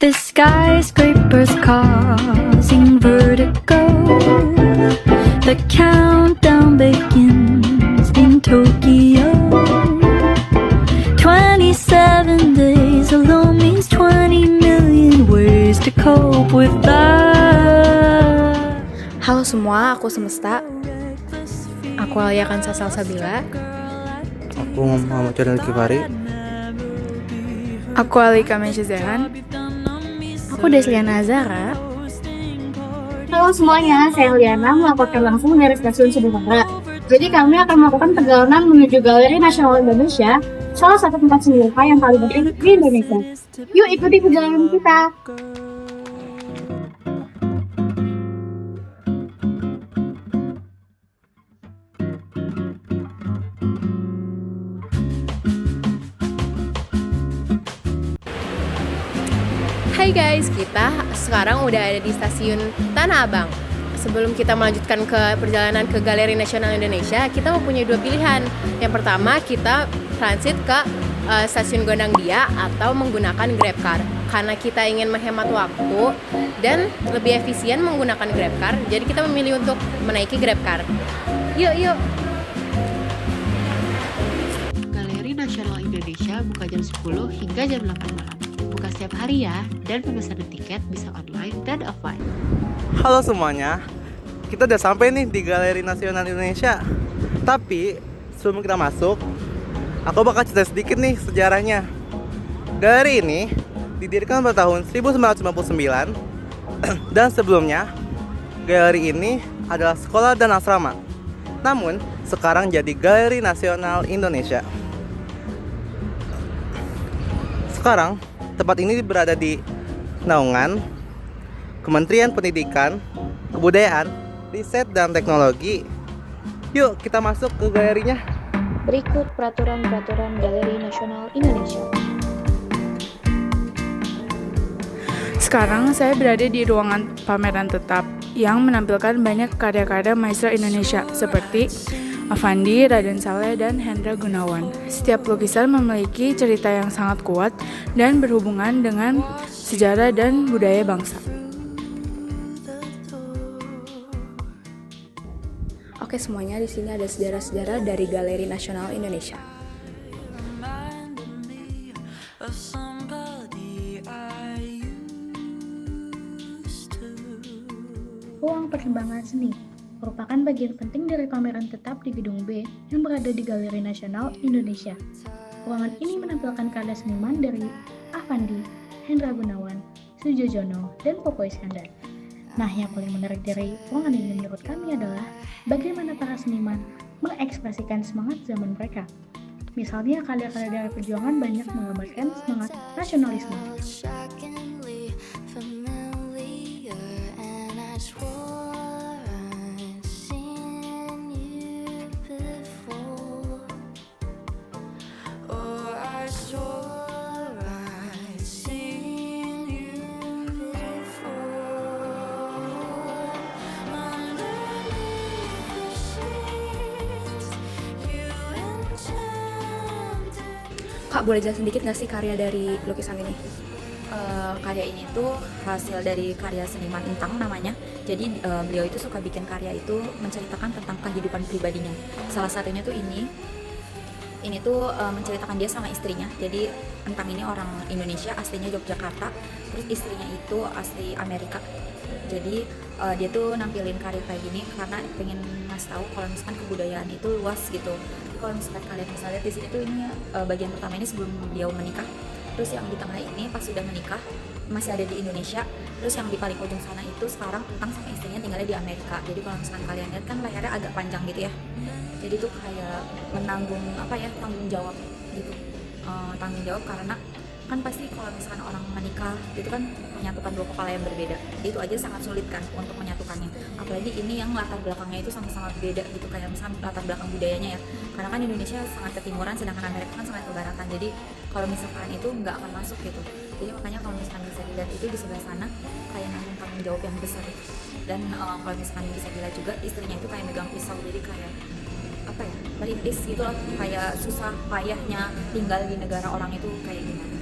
The skyscrapers causing vertigo. The countdown begins in Tokyo. 27 days alone means 20 million ways to cope with that. Halo semua, aku Semesta. Aku Alia Kansa Salsabila. Aku Muhammad Channel Kifari. Aku Alika Mesyazehan. Aku Desliana Azara. Halo semuanya, saya Liana melaporkan langsung dari Stasiun Sudimara. Jadi kami akan melakukan perjalanan menuju Galeri Nasional Indonesia, salah satu tempat seni rupa yang paling penting di Indonesia. Yuk ikuti perjalanan kita. Hai guys, kita sekarang udah ada di stasiun Tanah Abang. Sebelum kita melanjutkan ke perjalanan ke Galeri Nasional Indonesia, kita mempunyai dua pilihan. Yang pertama, kita transit ke stasiun Gondangdia atau menggunakan GrabCar. Karena kita ingin menghemat waktu dan lebih efisien menggunakan GrabCar, jadi kita memilih untuk menaiki GrabCar. Yuk. Galeri Nasional Indonesia buka jam 10 hingga jam 8 malam. Buka setiap hari ya, dan pemesanan tiket bisa online dan offline. Halo semuanya, kita udah sampai nih di Galeri Nasional Indonesia. Tapi sebelum kita masuk, aku bakal cerita sedikit nih sejarahnya. Galeri ini didirikan pada tahun 1959 dan sebelumnya galeri ini adalah sekolah dan asrama. Namun sekarang jadi Galeri Nasional Indonesia. Sekarang tempat ini berada di naungan Kementerian Pendidikan, Kebudayaan, Riset dan Teknologi. Yuk kita masuk ke galerinya. Berikut peraturan-peraturan Galeri Nasional Indonesia. Sekarang saya berada di ruangan pameran tetap yang menampilkan banyak karya-karya maestro Indonesia seperti Avandi, Raden Saleh, dan Hendra Gunawan. Setiap lukisan memiliki cerita yang sangat kuat dan berhubungan dengan sejarah dan budaya bangsa. Oke semuanya, di sini ada sejarah-sejarah dari Galeri Nasional Indonesia. Ruang perkembangan seni merupakan bagian penting dari pameran tetap di Gedung B yang berada di Galeri Nasional Indonesia. Ruangan ini menampilkan karya seniman dari Avandi, Hendra Gunawan, Sujojono, dan Popo Iskandar. Nah, yang paling menarik dari ruangan ini menurut kami adalah bagaimana para seniman mengekspresikan semangat zaman mereka. Misalnya, karya-karya dari perjuangan banyak menggambarkan semangat nasionalisme. Kak, boleh jelasin sedikit nggak sih karya dari lukisan ini? Karya ini tuh hasil dari karya seniman Entang namanya. Jadi beliau itu suka bikin karya itu menceritakan tentang kehidupan pribadinya. Salah satunya tuh ini tuh menceritakan dia sama istrinya. Jadi Entang ini orang Indonesia, aslinya Yogyakarta, terus istrinya itu asli Amerika. Jadi dia tuh nampilin karya kayak gini karena pengen ngasih tahu kalau misalkan kebudayaan itu luas gitu. Kalau misalkan kalian bisa lihat di sini tuh ini bagian pertama ini sebelum beliau menikah. Terus yang di tengah ini pas sudah menikah masih ada di Indonesia. Terus yang di paling ujung sana itu sekarang Entang sama istrinya tinggalnya di Amerika. Jadi kalau misalkan kalian lihat kan lehernya agak panjang gitu ya. Jadi tuh kayak menanggung tanggung jawab gitu. Tanggung jawab karena kan pasti kalau misalkan orang menikah itu kan menyatukan dua kepala yang berbeda, itu aja sangat sulit kan untuk menyatukannya, apalagi ini yang latar belakangnya itu sangat-sangat beda gitu, kayak misalkan latar belakang budayanya ya, karena kan Indonesia sangat ketimuran sedangkan Amerika kan sangat kebaratan, jadi kalau misalkan itu nggak akan masuk gitu. Jadi makanya kalau misalkan bisa dilihat itu di sebelah sana kayak nanggung tanggung jawab yang besar, dan kalau misalkan bisa dilihat juga istrinya itu kayak megang pisau, jadi kayak merintis gitu lah, kayak susah payahnya tinggal di negara orang itu kayak gimana.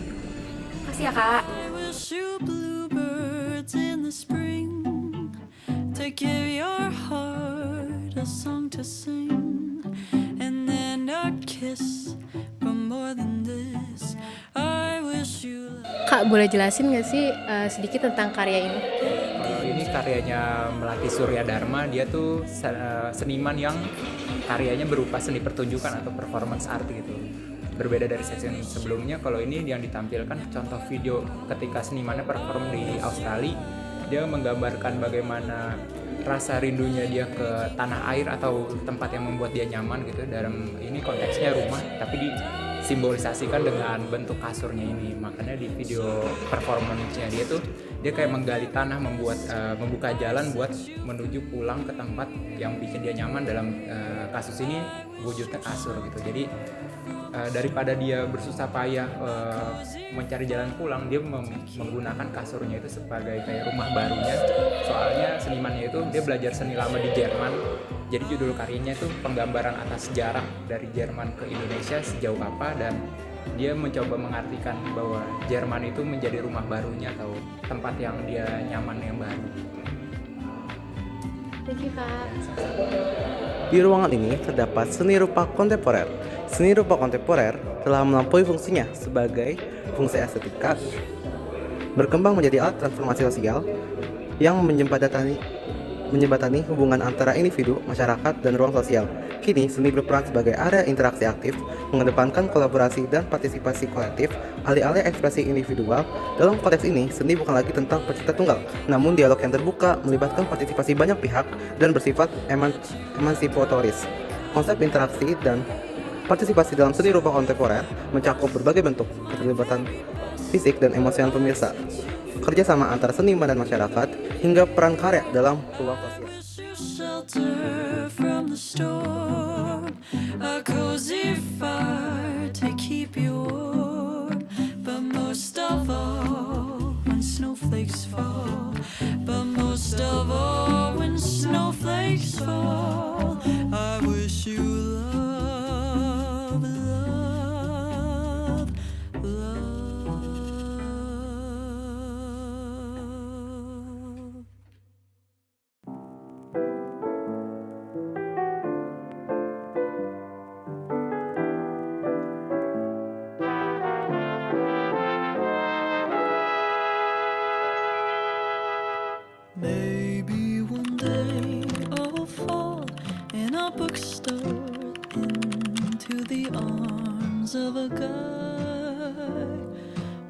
Makasih ya Kak. wish you bluebirds in the spring to give your heart a song to sing, and then a kiss, but more than this, I wish you love. Kak, boleh jelasin nggak sih sedikit tentang karya ini? Ini karyanya Melati Surya Dharma. Dia tuh seniman yang karyanya berupa seni pertunjukan atau performance art gitu. Berbeda dari sesi sebelumnya, kalau ini yang ditampilkan contoh video ketika senimannya perform di Australia. Dia menggambarkan bagaimana rasa rindunya dia ke tanah air atau tempat yang membuat dia nyaman gitu. Dalam ini konteksnya rumah, tapi disimbolisasikan dengan bentuk kasurnya ini. Makanya di video performance-nya dia tuh dia kayak menggali tanah, membuka jalan buat menuju pulang ke tempat yang bikin dia nyaman. Dalam kasus ini wujudnya kasur gitu. Jadi daripada dia bersusah payah mencari jalan pulang, dia menggunakan kasurnya itu sebagai kayak rumah barunya. Soalnya senimannya itu dia belajar seni lama di Jerman. Jadi judul karyanya itu penggambaran atas jarak dari Jerman ke Indonesia sejauh apa, dan dia mencoba mengartikan bahwa Jerman itu menjadi rumah barunya atau tempat yang dia nyaman yang baru. Thank you, Kak. Di ruangan ini terdapat seni rupa kontemporer. Seni rupa kontemporer telah melampaui fungsinya sebagai fungsi estetika, berkembang menjadi alat transformasi sosial yang menjembatani hubungan antara individu, masyarakat, dan ruang sosial. Kini, seni berperan sebagai area interaksi aktif, mengedepankan kolaborasi dan partisipasi kolektif, alih-alih ekspresi individual. Dalam konteks ini, seni bukan lagi tentang pencipta tunggal, namun dialog yang terbuka, melibatkan partisipasi banyak pihak, dan bersifat emansipatoris. Konsep interaksi dan partisipasi dalam seni rupa kontemporer mencakup berbagai bentuk keterlibatan fisik dan emosional pemirsa, kerjasama antara seniman dan masyarakat, hingga peran karya dalam ruang sosial. Shelter from the storm, a cozy fire to keep you warm, but most of all when snowflakes fall, but most of all when snowflakes fall, I wish you love, love, love. Maybe one day I'll fall in a bookstore into the arms of a guy.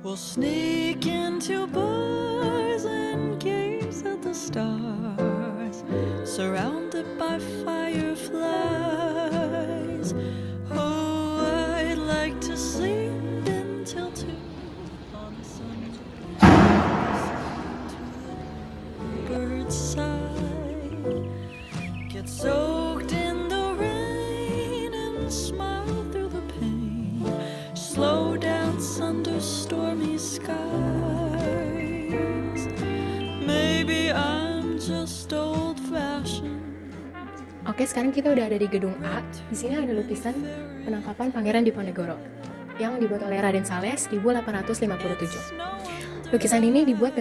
We'll sneak into bars and gaze at the stars, surrounded by fireflies. Oh, I'd like to sleep until 2 on the sun. Birds sigh, get soaked in the rain and smile through the pain, slow dance under stormy skies. Maybe I'm just old-fashioned. Oke, sekarang kita udah ada di gedung A. Di sini ada lukisan penangkapan Pangeran Diponegoro yang dibuat oleh Raden Saleh 1857. Lukisan ini dibuat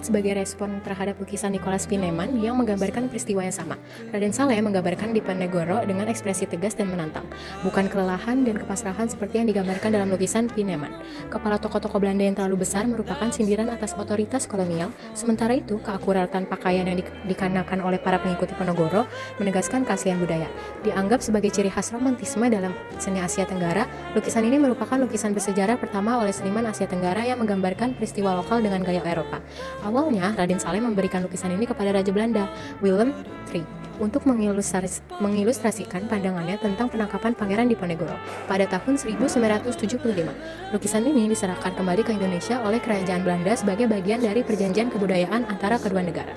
sebagai respon terhadap lukisan Nicholas Pieneman yang menggambarkan peristiwa yang sama. Raden Saleh menggambarkan Diponegoro dengan ekspresi tegas dan menantang, bukan kelelahan dan kepasrahan seperti yang digambarkan dalam lukisan Pieneman. Kepala tokoh-tokoh Belanda yang terlalu besar merupakan sindiran atas otoritas kolonial, sementara itu keakuratan pakaian yang dikenakan oleh para pengikut Diponegoro menegaskan keaslian budaya. Dianggap sebagai ciri khas romantisme dalam seni Asia Tenggara, lukisan ini merupakan lukisan bersejarah pertama oleh seniman Asia Tenggara yang menggambarkan peristiwa lokal dengan gaya Eropa. Awalnya, Raden Saleh memberikan lukisan ini kepada Raja Belanda, Willem III, untuk mengilustrasikan pandangannya tentang penangkapan Pangeran Diponegoro pada tahun 1975. Lukisan ini diserahkan kembali ke Indonesia oleh Kerajaan Belanda sebagai bagian dari perjanjian kebudayaan antara kedua negara.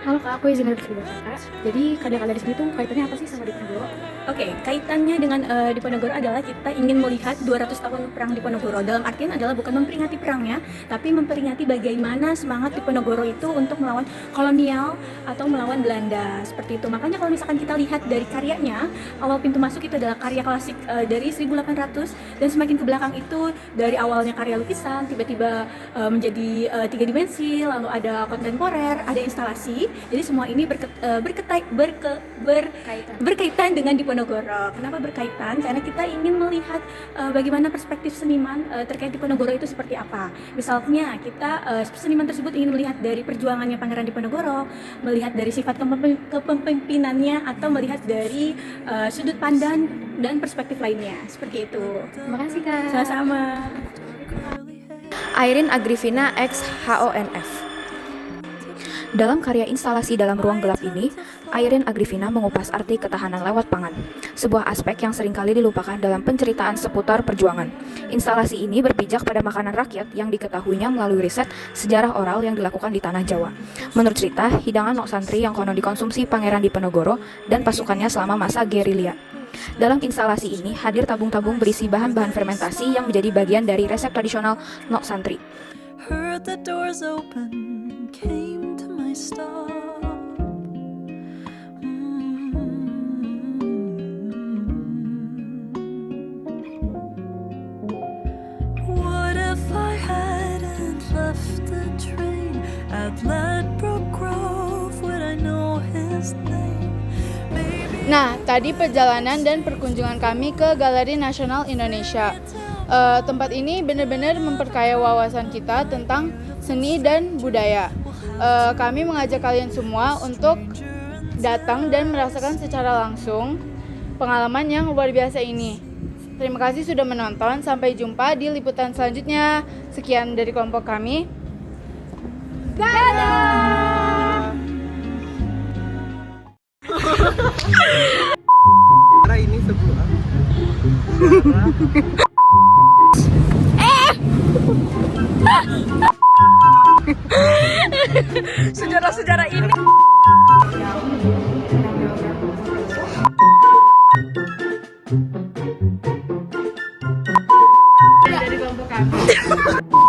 Halo Kak, aku izin dari Kak. Jadi karya-karya di sini tuh kaitannya apa sih sama Diponegoro? Oke, kaitannya dengan Diponegoro adalah kita ingin melihat 200 tahun perang Diponegoro. Dalam artian adalah bukan memperingati perangnya, tapi memperingati bagaimana semangat Diponegoro itu untuk melawan kolonial atau melawan Belanda. Seperti itu. Makanya kalau misalkan kita lihat dari karyanya, awal pintu masuk itu adalah karya klasik dari 1800 dan semakin ke belakang itu dari awalnya karya lukisan tiba-tiba menjadi 3 dimensi, lalu ada kontemporer, ada instalasi. Jadi semua ini berkaitan dengan Diponegoro. Kenapa berkaitan? Karena kita ingin melihat bagaimana perspektif seniman terkait Diponegoro itu seperti apa. Misalnya kita seniman tersebut ingin melihat dari perjuangannya Pangeran Diponegoro, melihat dari sifat kepemimpinannya, atau melihat dari sudut pandang dan perspektif lainnya. Seperti itu. Terima kasih Kak. Sama-sama. Airin Agrifina X HONF. Dalam karya instalasi dalam ruang gelap ini, Airin Agrifina mengupas arti ketahanan lewat pangan, sebuah aspek yang seringkali dilupakan dalam penceritaan seputar perjuangan. Instalasi ini berpijak pada makanan rakyat yang diketahuinya melalui riset sejarah oral yang dilakukan di tanah Jawa. Menurut cerita, hidangan nok santri yang konon dikonsumsi Pangeran Diponegoro dan pasukannya selama masa gerilya. Dalam instalasi ini hadir tabung-tabung berisi bahan-bahan fermentasi yang menjadi bagian dari resep tradisional nok santri. Heard the doors open, came to my stop. What if I hadn't left the train at Ladbroke Grove? Would I know his name? Nah, tadi perjalanan dan perkunjungan kami ke Galeri Nasional Indonesia. Tempat ini benar-benar memperkaya wawasan kita tentang seni dan budaya. Kami mengajak kalian semua untuk datang dan merasakan secara langsung pengalaman yang luar biasa ini. Terima kasih sudah menonton. Sampai jumpa di liputan selanjutnya. Sekian dari kelompok kami. Dadah! Karena ini sebuah Sejarah-sejarah ini. Dari kelompok kami.